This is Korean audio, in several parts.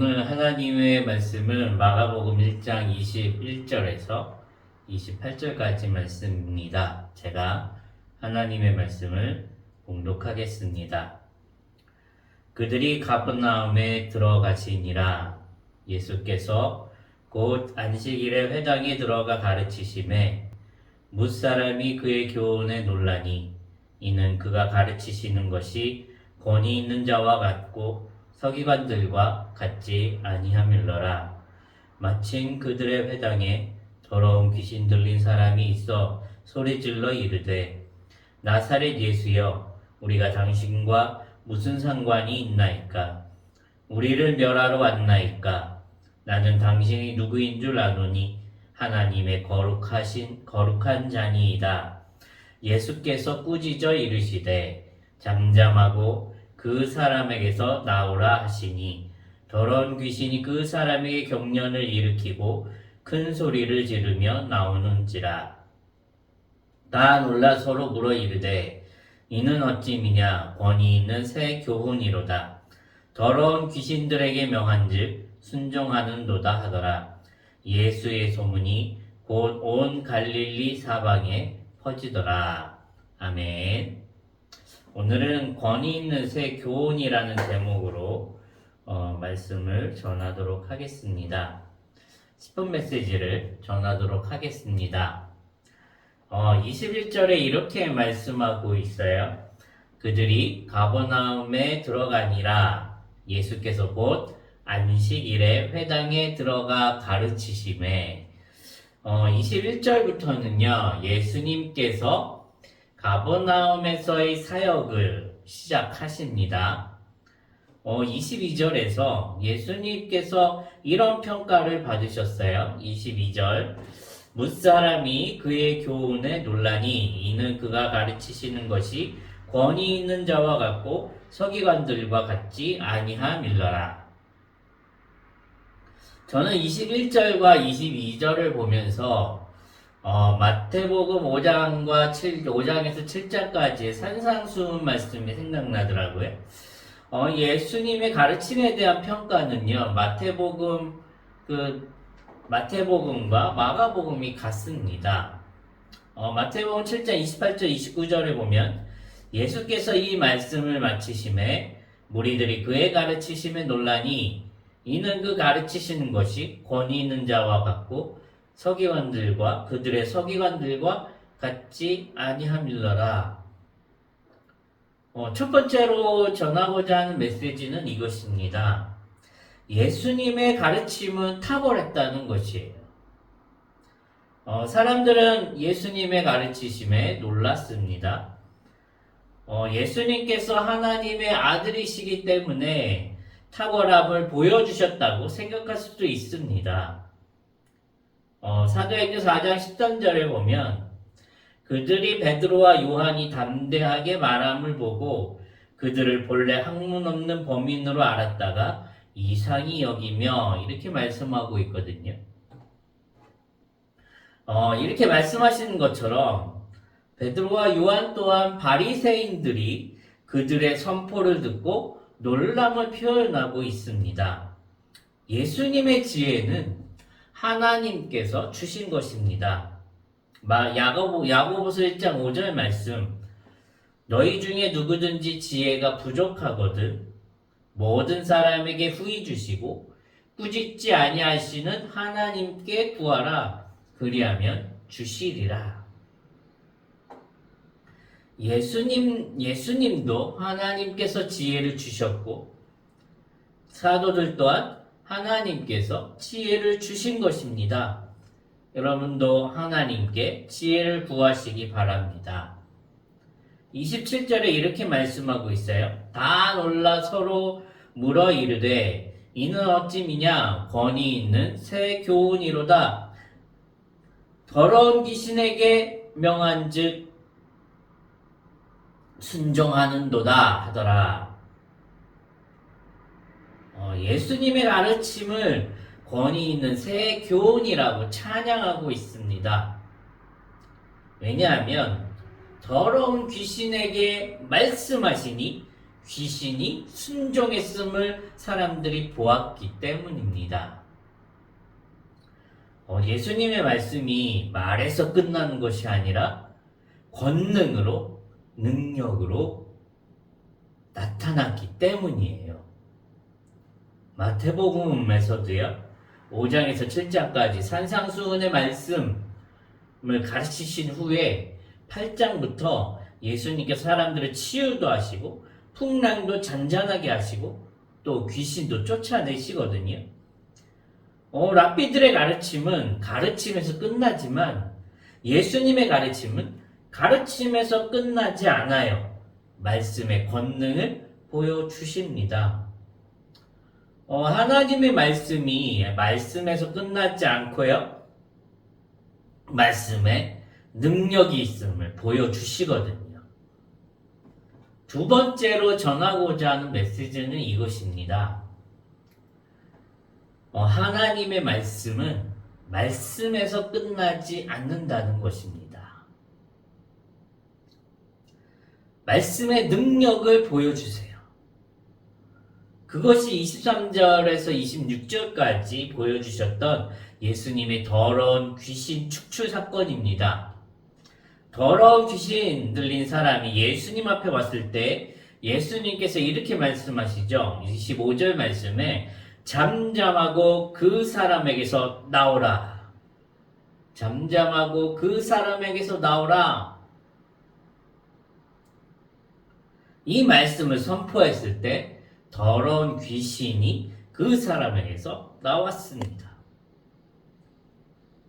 오늘 하나님의 말씀은 마가복음 1장 21절에서 28절까지 말씀입니다. 제가 하나님의 말씀을 봉독하겠습니다. 그들이 가버나움에 들어가시니라. 예수께서 곧 안식일에 회당에 들어가 가르치심에 뭇사람이 그의 교훈에 놀라니 이는 그가 가르치시는 것이 권위 있는 자와 같고 서기관들과 같지 아니함일러라. 마침 그들의 회당에 더러운 귀신 들린 사람이 있어 소리질러 이르되 나사렛 예수여 우리가 당신과 무슨 상관이 있나이까? 우리를 멸하러 왔나이까? 나는 당신이 누구인 줄 아노니 하나님의 거룩한 자니이다. 예수께서 꾸짖어 이르시되 잠잠하고 그 사람에게서 나오라 하시니 더러운 귀신이 그 사람에게 경련을 일으키고 큰 소리를 지르며 나오는지라. 다 놀라 서로 물어 이르되 이는 어찌미냐? 권위 있는 새 교훈이로다. 더러운 귀신들에게 명한즉 순종하는도다 하더라. 예수의 소문이 곧 온 갈릴리 사방에 퍼지더라. 아멘. 오늘은 권위 있는 새 교훈이라는 제목으로 말씀을 전하도록 하겠습니다. 10분 메시지를 전하도록 하겠습니다. 21절에 이렇게 말씀하고 있어요. 그들이 가버나움에 들어가니라. 예수께서 곧 안식일에 회당에 들어가 가르치심에 21절부터는요. 예수님께서 가버나움에서의 사역을 시작하십니다. 22절에서 예수님께서 이런 평가를 받으셨어요. 22절 뭇사람이 그의 교훈에 놀라니 이는 그가 가르치시는 것이 권위 있는 자와 같고 서기관들과 같지 아니함일러라. 저는 21절과 22절을 보면서 마태복음 5장에서 7장까지의 산상수훈 말씀이 생각나더라고요. 예수님의 가르침에 대한 평가는요, 마태복음과 마가복음이 같습니다. 마태복음 7장 28절 29절에 보면 예수께서 이 말씀을 마치심에 무리들이 그의 가르치심에 놀라니 이는 그 가르치시는 것이 권위 있는 자와 같고 그들의 서기관들과 같지 아니함일러라. 첫 번째로 전하고자 하는 메시지는 이것입니다. 예수님의 가르침은 탁월했다는 것이에요. 사람들은 예수님의 가르치심에 놀랐습니다. 예수님께서 하나님의 아들이시기 때문에 탁월함을 보여주셨다고 생각할 수도 있습니다. 사도행전 4장 13절에 보면 그들이 베드로와 요한이 담대하게 말함을 보고 그들을 본래 학문 없는 범인으로 알았다가 이상히 여기며 이렇게 말씀하고 있거든요. 이렇게 말씀하시는 것처럼 베드로와 요한 또한 바리새인들이 그들의 선포를 듣고 놀람을 표현하고 있습니다. 예수님의 지혜는 하나님께서 주신 것입니다. 야고보서 1장 5절 말씀 너희 중에 누구든지 지혜가 부족하거든 모든 사람에게 후히 주시고 꾸짖지 아니하시는 하나님께 구하라 그리하면 주시리라. 예수님도 하나님께서 지혜를 주셨고 사도들 또한 하나님께서 지혜를 주신 것입니다. 여러분도 하나님께 지혜를 구하시기 바랍니다. 27절에 이렇게 말씀하고 있어요. 다 놀라 서로 물어 이르되 이는 어찌미냐? 권위 있는 새 교훈이로다. 더러운 귀신에게 명한즉 순종하는도다 하더라. 예수님의 가르침을 권위 있는 새 교훈이라고 찬양하고 있습니다. 왜냐하면 더러운 귀신에게 말씀하시니 귀신이 순종했음을 사람들이 보았기 때문입니다. 예수님의 말씀이 말에서 끝나는 것이 아니라 권능으로, 능력으로 나타났기 때문이에요. 마태복음에서도요, 5장에서 7장까지 산상수훈의 말씀을 가르치신 후에 8장부터 예수님께서 사람들을 치유도 하시고 풍랑도 잔잔하게 하시고 또 귀신도 쫓아내시거든요. 랍비들의 가르침은 가르침에서 끝나지만 예수님의 가르침은 가르침에서 끝나지 않아요. 말씀의 권능을 보여주십니다. 하나님의 말씀이 말씀에서 끝나지 않고요. 말씀에 능력이 있음을 보여주시거든요. 두 번째로 전하고자 하는 메시지는 이것입니다. 하나님의 말씀은 말씀에서 끝나지 않는다는 것입니다. 말씀의 능력을 보여주세요. 그것이 23절에서 26절까지 보여주셨던 예수님의 더러운 귀신 축출 사건입니다. 더러운 귀신 들린 사람이 예수님 앞에 왔을 때 예수님께서 이렇게 말씀하시죠. 25절 말씀에 잠잠하고 그 사람에게서 나오라. 잠잠하고 그 사람에게서 나오라. 이 말씀을 선포했을 때 더러운 귀신이 그 사람에게서 나왔습니다.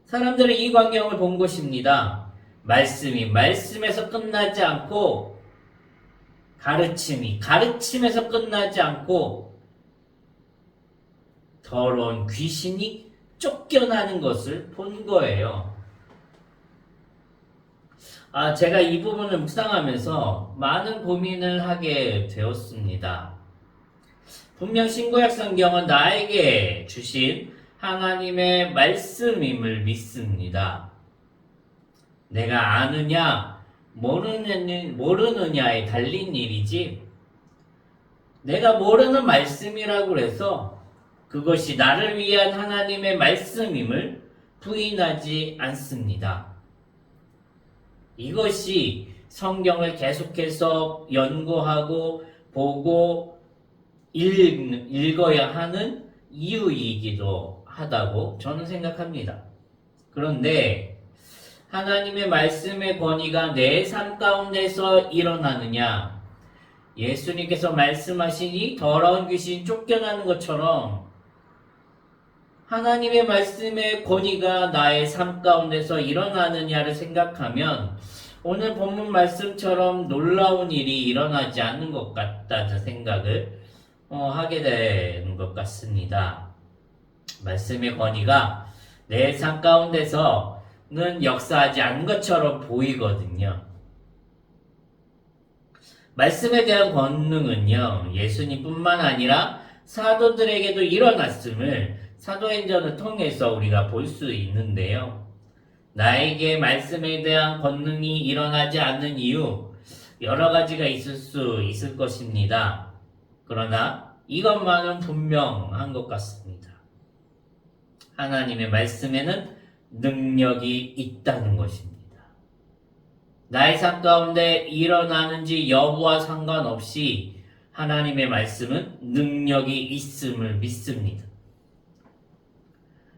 사람들은 이 광경을 본 것입니다. 말씀이 말씀에서 끝나지 않고 가르침이 가르침에서 끝나지 않고 더러운 귀신이 쫓겨나는 것을 본 거예요. 제가 이 부분을 묵상하면서 많은 고민을 하게 되었습니다. 분명 신구약 성경은 나에게 주신 하나님의 말씀임을 믿습니다. 내가 아느냐 모르느냐에 달린 일이지 내가 모르는 말씀이라고 해서 그것이 나를 위한 하나님의 말씀임을 부인하지 않습니다. 이것이 성경을 계속해서 연구하고 보고 읽어야 하는 이유이기도 하다고 저는 생각합니다. 그런데 하나님의 말씀의 권위가 내 삶 가운데서 일어나느냐? 예수님께서 말씀하시니 더러운 귀신 쫓겨나는 것처럼 하나님의 말씀의 권위가 나의 삶 가운데서 일어나느냐를 생각하면 오늘 본문 말씀처럼 놀라운 일이 일어나지 않는 것 같다는 생각을 하게 되는 것 같습니다. 말씀의 권위가 내 삶 가운데서는 역사하지 않은 것처럼 보이거든요. 말씀에 대한 권능은요, 예수님뿐만 아니라 사도들에게도 일어났음을 사도행전을 통해서 우리가 볼 수 있는데요. 나에게 말씀에 대한 권능이 일어나지 않는 이유 여러 가지가 있을 것입니다. 그러나 이것만은 분명한 것 같습니다. 하나님의 말씀에는 능력이 있다는 것입니다. 나의 삶 가운데 일어나는지 여부와 상관없이 하나님의 말씀은 능력이 있음을 믿습니다.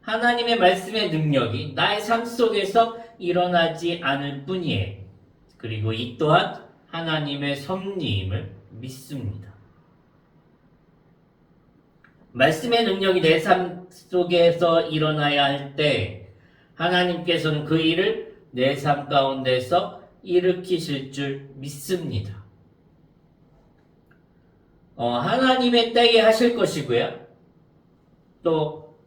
하나님의 말씀의 능력이 나의 삶 속에서 일어나지 않을 뿐이에요. 그리고 이 또한 하나님의 섭리임을 믿습니다. 말씀의 능력이 내 삶 속에서 일어나야 할 때 하나님께서는 그 일을 내 삶 가운데서 일으키실 줄 믿습니다. 하나님의 때에 하실 것이고요. 또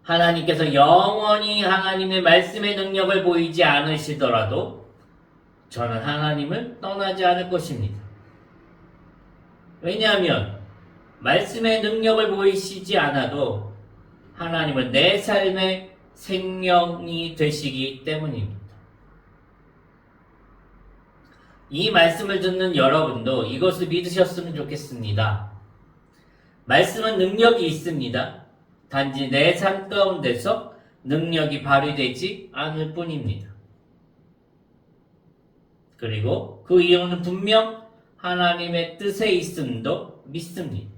하나님께서 영원히 하나님의 말씀의 능력을 보이지 않으시더라도 저는 하나님을 떠나지 않을 것입니다. 왜냐하면 말씀의 능력을 보이시지 않아도 하나님은 내 삶의 생명이 되시기 때문입니다. 이 말씀을 듣는 여러분도 이것을 믿으셨으면 좋겠습니다. 말씀은 능력이 있습니다. 단지 내 삶 가운데서 능력이 발휘되지 않을 뿐입니다. 그리고 그 이유는 분명 하나님의 뜻에 있음도 믿습니다.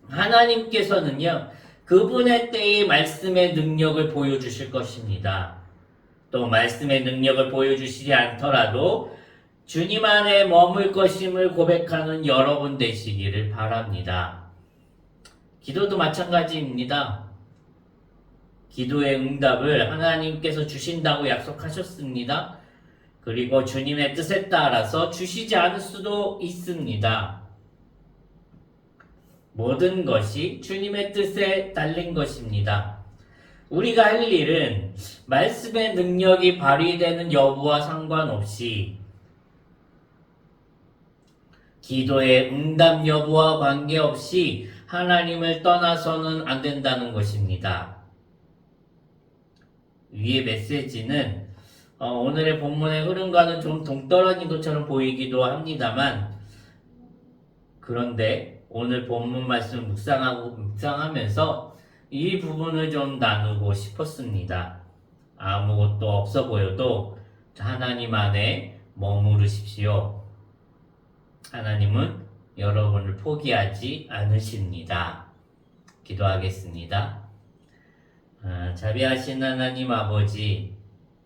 하나님께서는요, 그분의 때에 말씀의 능력을 보여주실 것입니다. 또 말씀의 능력을 보여주시지 않더라도 주님 안에 머물 것임을 고백하는 여러분 되시기를 바랍니다. 기도도 마찬가지입니다. 기도의 응답을 하나님께서 주신다고 약속하셨습니다. 그리고 주님의 뜻에 따라서 주시지 않을 수도 있습니다. 모든 것이 주님의 뜻에 달린 것입니다. 우리가 할 일은 말씀의 능력이 발휘되는 여부와 상관없이 기도의 응답 여부와 관계없이 하나님을 떠나서는 안 된다는 것입니다. 위의 메시지는 오늘의 본문의 흐름과는 좀 동떨어진 것처럼 보이기도 합니다만, 그런데 오늘 본문 말씀을 묵상하면서 이 부분을 좀 나누고 싶었습니다. 아무것도 없어 보여도 하나님 안에 머무르십시오. 하나님은 여러분을 포기하지 않으십니다. 기도하겠습니다. 자비하신 하나님 아버지,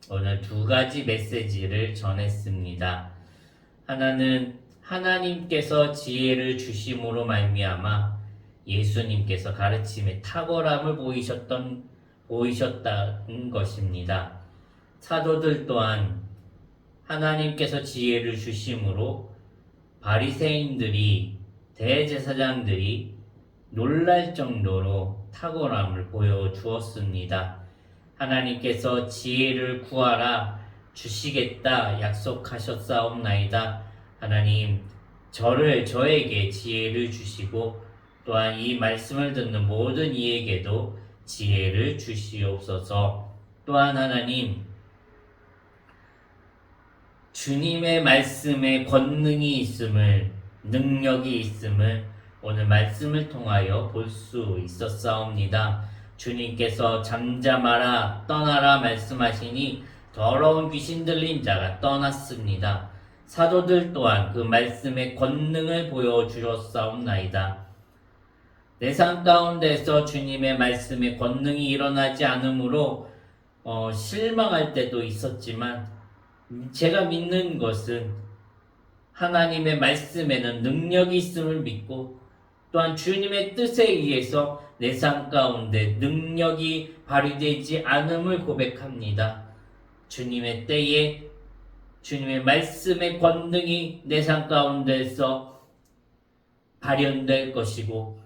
오늘 두 가지 메시지를 전했습니다. 하나는 하나님께서 지혜를 주심으로 말미암아 예수님께서 가르침의 탁월함을 보이셨다는 것입니다. 사도들 또한 하나님께서 지혜를 주심으로 바리새인들이, 대제사장들이 놀랄 정도로 탁월함을 보여주었습니다. 하나님께서 지혜를 구하라 주시겠다 약속하셨사옵나이다. 하나님, 저에게 지혜를 주시고 또한 이 말씀을 듣는 모든 이에게도 지혜를 주시옵소서. 또한 하나님, 주님의 말씀에 권능이 있음을, 능력이 있음을 오늘 말씀을 통하여 볼 수 있었사옵니다. 주님께서 잠잠하라 떠나라 말씀하시니 더러운 귀신 들린 자가 떠났습니다. 사도들 또한 그 말씀의 권능을 보여주셨사옵나이다. 내 삶 가운데서 주님의 말씀의 권능이 일어나지 않으므로 실망할 때도 있었지만, 제가 믿는 것은 하나님의 말씀에는 능력이 있음을 믿고 또한 주님의 뜻에 의해서 내 삶 가운데 능력이 발휘되지 않음을 고백합니다. 주님의 때에 주님의 말씀의 권능이 내 삶 가운데서 발현될 것이고,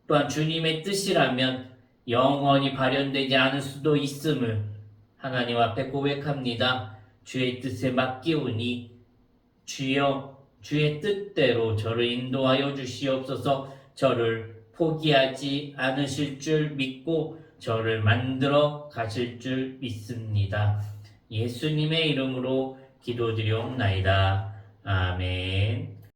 또한 주님의 뜻이라면 영원히 발현되지 않을 수도 있음을 하나님 앞에 고백합니다. 주의 뜻에 맡기오니 주여 주의 뜻대로 저를 인도하여 주시옵소서. 저를 포기하지 않으실 줄 믿고 저를 만들어 가실 줄 믿습니다. 예수님의 이름으로 기도드리옵나이다. 아멘.